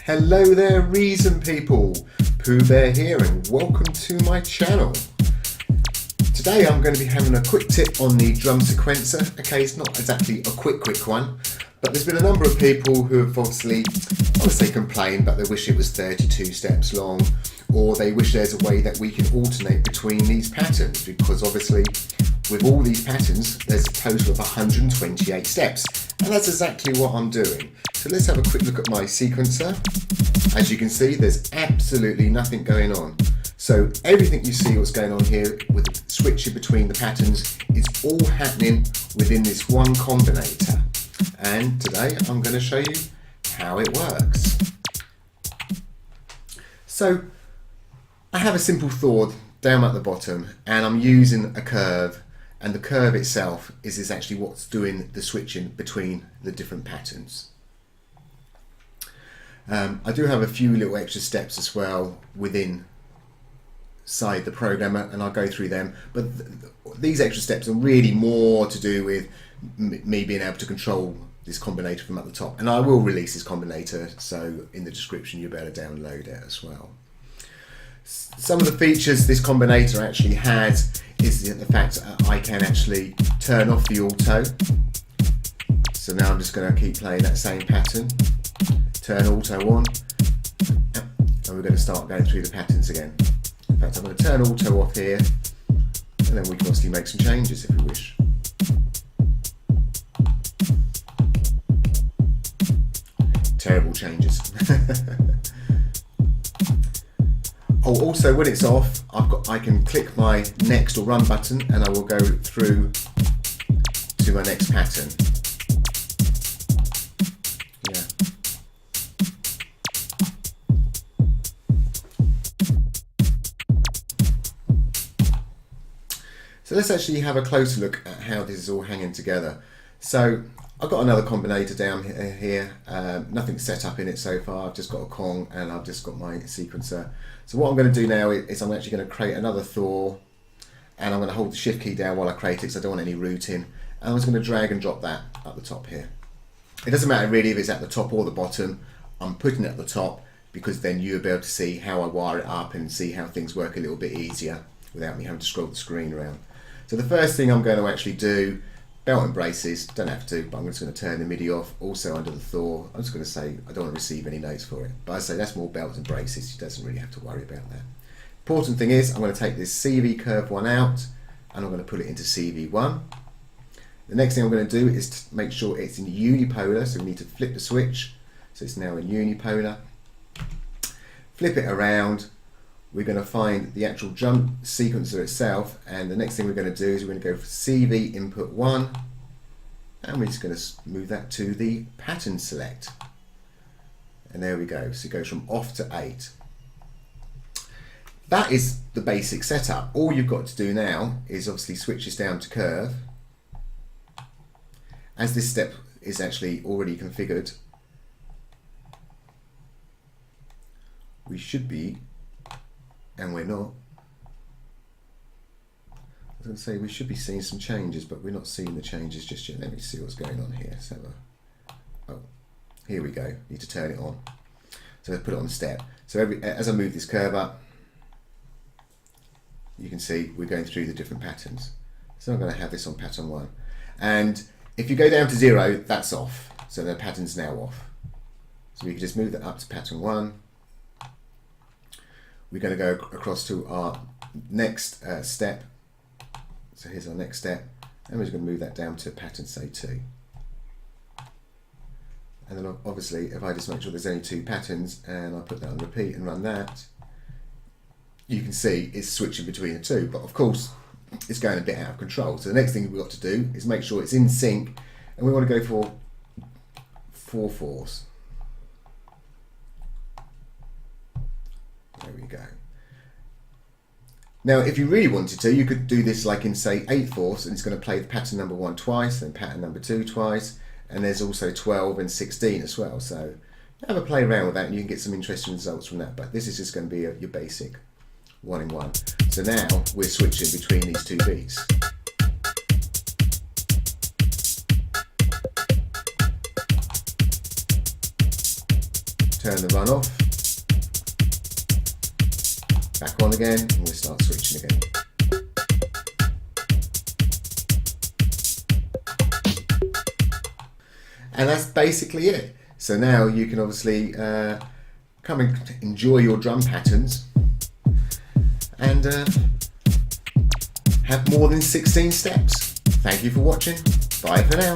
Hello there, reason people. Pooh Bear here and welcome to my channel. Today I'm going to be having a quick tip on the drum sequencer. Okay, it's not exactly a quick one, but there's been a number of people who have obviously, I would say complained, but they wish it was 32 steps long, or they wish there's a way that we can alternate between these patterns, because obviously with all these patterns there's a total of 128 steps, and that's exactly what I'm doing. So let's have a quick look at my sequencer. As you can see, there's absolutely nothing going on. So everything you see what's going on here with the switching between the patterns is all happening within this one combinator. And today I'm going to show you how it works. So I have a simple thord down at the bottom and I'm using a curve, and the curve itself is actually what's doing the switching between the different patterns. I do have a few little extra steps as well within inside the programmer, and I'll go through them, but these extra steps are really more to do with me being able to control this combinator from at the top, and I will release this combinator, so in the description you'll be able to download it as well. Some of the features this combinator actually has is the fact that I can actually turn off the auto. So now I'm just going to keep playing that same pattern, turn auto on, and we're going to start going through the patterns again. In fact, I'm going to turn auto off here, and then we can obviously make some changes if we wish. Terrible changes. Oh, also when it's off, I can click my next or run button, and I will go through to my next pattern. Yeah. So let's actually have a closer look at how this is all hanging together. So I've got another combinator down here, nothing set up in it so far. I've just got a Kong and I've just got my sequencer. So what I'm going to do now is I'm actually going to create another Thor, and I'm going to hold the shift key down while I create it because I don't want any routing, and I'm just going to drag and drop that at the top here. It doesn't matter really if it's at the top or the bottom. I'm putting it at the top because then you'll be able to see how I wire it up and see how things work a little bit easier without me having to scroll the screen around. So the first thing I'm going to actually do, belt and braces, don't have to, but I'm just going to turn the MIDI off. Also under the Thor, I'm just going to say I don't want to receive any notes for it, but I say that's more belts and braces, you doesn't really have to worry about that. Important thing is I'm going to take this CV curve one out and I'm going to put it into CV1. The next thing I'm going to do is to make sure it's in unipolar, so we need to flip the switch, so it's now in unipolar. Flip it around. We're going to find the actual drum sequencer itself, and the next thing we're going to do is we're going to go for CV input 1, and we're just going to move that to the pattern select, and there we go. So it goes from off to 8. That is the basic setup. All you've got to do now is obviously switch this down to curve. As this step is actually already configured, we should be, and we're not. I was going to say we should be seeing some changes, but we're not seeing the changes just yet. Let me see what's going on here. So, oh, here we go. Need to turn it on. So let's put it on step. So as I move this curve up, you can see we're going through the different patterns. So I'm going to have this on pattern 1, and if you go down to 0, that's off. So the pattern's now off. So we can just move that up to pattern 1. We're going to go across to our next step. So here's our next step, and we're just going to move that down to pattern, say 2. And then obviously if I just make sure there's only 2 patterns and I put that on repeat and run that, you can see it's switching between the 2, but of course it's going a bit out of control. So the next thing we've got to do is make sure it's in sync, and we want to go for 4 4s. There we go. Now if you really wanted to, you could do this like in say 8/4, and it's going to play the pattern number 1 twice, then pattern number 2 twice, and there's also 12 and 16 as well. So have a play around with that and you can get some interesting results from that, but this is just going to be your basic 1 in 1. So now we're switching between these 2 beats. turn the run off, back on again, and we'll start switching again. And that's basically it. So now you can obviously come and enjoy your drum patterns and have more than 16 steps. Thank you for watching. Bye for now.